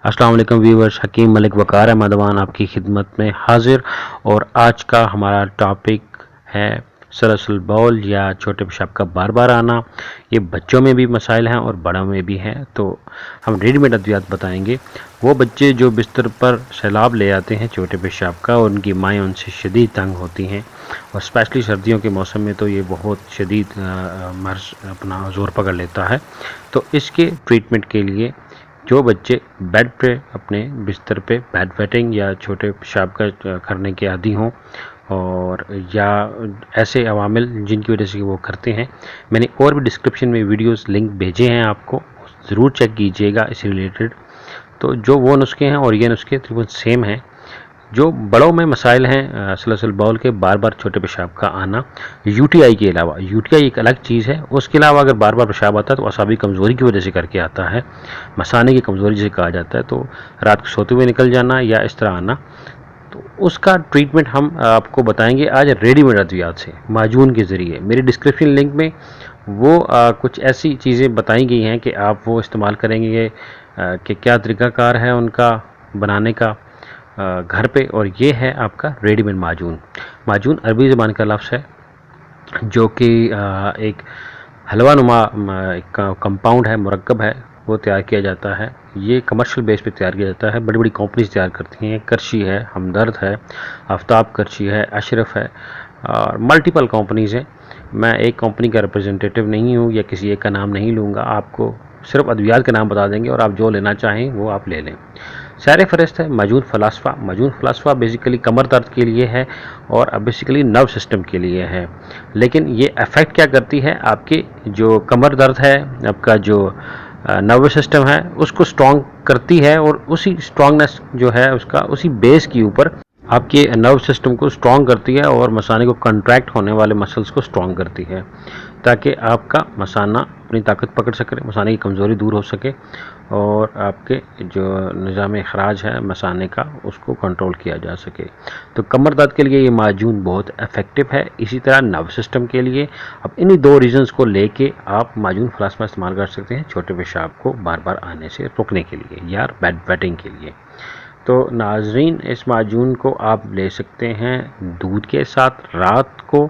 अस्सलाम वालेकुम व्यूवर्स, हकीम मलिक वकार अहमदवान आपकी खिदमत में हाजिर। और आज का हमारा टॉपिक है सलसल बाउल या छोटे पेशाब का बार बार आना। ये बच्चों में भी मसाइल हैं और बड़ों में भी हैं। तो हम रेडीमेड अद्वियात बताएंगे। वो बच्चे जो बिस्तर पर सैलाब ले आते हैं छोटे पेशाब का और उनकी माएँ उनसे शदीद तंग होती हैं, और स्पेशली सर्दियों के मौसम में तो ये बहुत शदीद मर्ज अपना ज़ोर पकड़ लेता है। तो इसके ट्रीटमेंट के लिए जो बच्चे बेड पे अपने बिस्तर पे बेड वेटिंग या छोटे पेशाब का करने के आदी हों, और या ऐसे अवामिल जिनकी वजह से वो करते हैं, मैंने और भी डिस्क्रिप्शन में वीडियोस लिंक भेजे हैं, आपको ज़रूर चेक कीजिएगा इस रिलेटेड। तो जो वो नुस्खे हैं और ये नुस्खे तकरीबन सेम हैं। जो बड़ों में मसाइल हैं सलसल बाउल के बार बार छोटे पेशाब का आना, यूटीआई के अलावा, यूटीआई एक अलग चीज़ है, उसके अलावा अगर बार बार पेशाब आता है तो असाबी कमज़ोरी की वजह से करके आता है, मसाने की कमज़ोरी जिसे कहा जाता है। तो रात को सोते हुए निकल जाना या इस तरह आना, तो उसका ट्रीटमेंट हम आपको बताएंगे आज रेडीमेड अद्वियात से, माजून के ज़रिए। मेरे डिस्क्रिप्शन लिंक में वो कुछ ऐसी चीज़ें बताई गई हैं कि आप वो इस्तेमाल करेंगे कि क्या तरीक़ाकार है उनका बनाने का घर पे। और ये है आपका रेडीमेड माजून। माजून अरबी ज़बान का लफ्ज़ है जो कि एक हलवा नुमा कंपाउंड है, मुरक्कब है, वो तैयार किया जाता है। ये कमर्शियल बेस पे तैयार किया जाता है, बड़ी बड़ी कंपनीज तैयार करती हैं। करशी है, हमदर्द है, आफ्ताब करशी है, अशरफ है, और मल्टीपल कंपनीज़ हैं। मैं एक कंपनी का रिप्रेजेंटेटिव नहीं हूँ या किसी एक का नाम नहीं लूँगा, आपको सिर्फ अद्वियात के नाम बता देंगे और आप जो लेना चाहें वो आप ले लें। सैर फहरिस्त है माजून फ़लास्फ़ा। माजून फ़लास्फ़ा बेसिकली कमर दर्द के लिए है और बेसिकली नर्व सिस्टम के लिए है। लेकिन ये अफेक्ट क्या करती है, आपके जो कमर दर्द है, आपका जो नर्वस सिस्टम है, उसको स्ट्रॉन्ग करती है, और उसी स्ट्रॉन्गनेस जो है उसका उसी बेस के ऊपर आपके नर्व सिस्टम को स्ट्रॉन्ग करती है और मसाने को कंट्रैक्ट होने वाले मसल्स को स्ट्रॉन्ग करती है, ताकि आपका मसाना अपनी ताकत पकड़ सके, मसाने की कमज़ोरी दूर हो सके, और आपके जो निज़ाम अखराज है मसाने का उसको कंट्रोल किया जा सके। तो कमर दर्द के लिए ये माजून बहुत इफ़ेक्टिव है। इसी तरह नर्व सिस्टम के लिए अब इन्हीं दो रीज़न्स को लेके आप माजून फ़लास्फ़ा इस्तेमाल कर सकते हैं छोटे पेशाब को बार बार आने से रोकने के लिए या बेड वेटिंग के लिए। तो नाजरीन, इस माजून को आप ले सकते हैं दूध के साथ रात को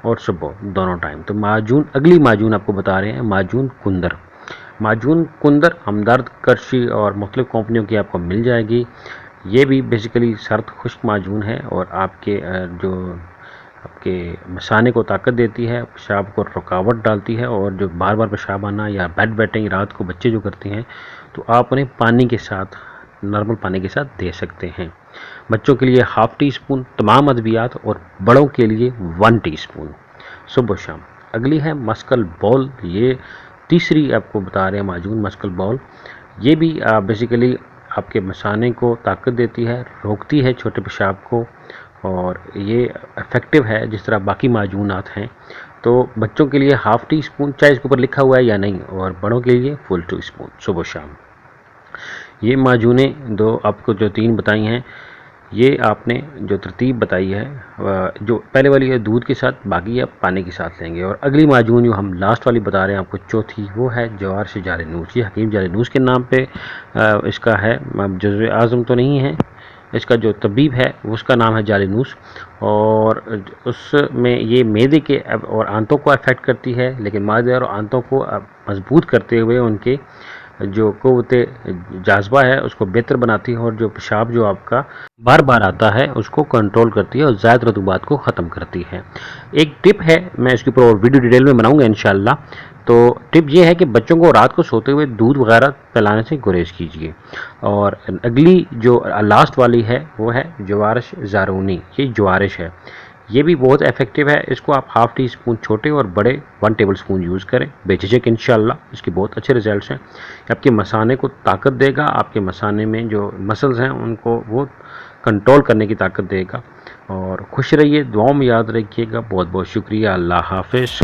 और सुबह दोनों टाइम। तो माजून, अगली माजून आपको बता रहे हैं माजून कुंदर। माजून कुंदर हमदर्द, करशी और मुख्तलिफ़ कंपनियों की आपको मिल जाएगी। ये भी बेसिकली सर्द खुश्क माजून है और आपके जो आपके मसाने को ताकत देती है, पेशाब को रुकावट डालती है, और जो बार बार पेशाब आना या बेड वेटिंग रात को बच्चे जो करते हैं, तो आप उन्हें पानी के साथ, नॉर्मल पानी के साथ दे सकते हैं। बच्चों के लिए हाफ़ टी स्पून तमाम अद्वियात, और बड़ों के लिए 1 टीस्पून सुबह शाम। अगली है मस्कल बॉल। ये तीसरी आपको बता रहे हैं माजून, मस्कल बॉल। ये भी बेसिकली आपके मसाने को ताकत देती है, रोकती है छोटे पेशाब को, और ये इफ़ेक्टिव है जिस तरह बाकी माजूनात हैं। तो बच्चों के लिए हाफ़ टी स्पून, चाहे इसके ऊपर लिखा हुआ है या नहीं, और बड़ों के लिए फुल टी स्पून सुबह शाम। ये माजूनें दो आपको जो 3 बताई हैं, ये आपने जो तरतीब बताई है, जो पहले वाली है दूध के साथ, बाकी आप पानी के साथ लेंगे। और अगली माजून जो हम लास्ट वाली बता रहे हैं आपको, चौथी, वो है जवारश जालिनूस। ये हकीम जालिनूस के नाम पे इसका है, जज़्व आज़म तो नहीं है, इसका जो तबीब है उसका नाम है जालिनूस। और उसमें ये मैदे के और आंतों को अफेक्ट करती है, लेकिन मादे और आंतों को मजबूत करते हुए उनके जो क़ुव्वत जाज़बा है उसको बेहतर बनाती है, और जो पेशाब जो आपका बार बार आता है उसको कंट्रोल करती है और ज़ायद रतूबात को ख़त्म करती है। एक टिप है, मैं इसके ऊपर और वीडियो डिटेल में बनाऊंगा इंशाल्लाह। तो टिप ये है कि बच्चों को रात को सोते हुए दूध वगैरह पिलाने से गुरेज कीजिए। और अगली जो लास्ट वाली है वो है जवारश ज़ारूनी। ये जवारिश है, ये भी बहुत इफेक्टिव है। इसको आप हाफ़ टी स्पून छोटे और बड़े 1 टेबल स्पून यूज़ करें बेझिझक, इंशाल्लाह इसके बहुत अच्छे रिजल्ट्स हैं। आपके मसाने को ताकत देगा, आपके मसाने में जो मसल्स हैं उनको वो कंट्रोल करने की ताकत देगा। और खुश रहिए, दुआओं में याद रखिएगा। बहुत बहुत शुक्रिया। अल्लाह हाफ़िज़।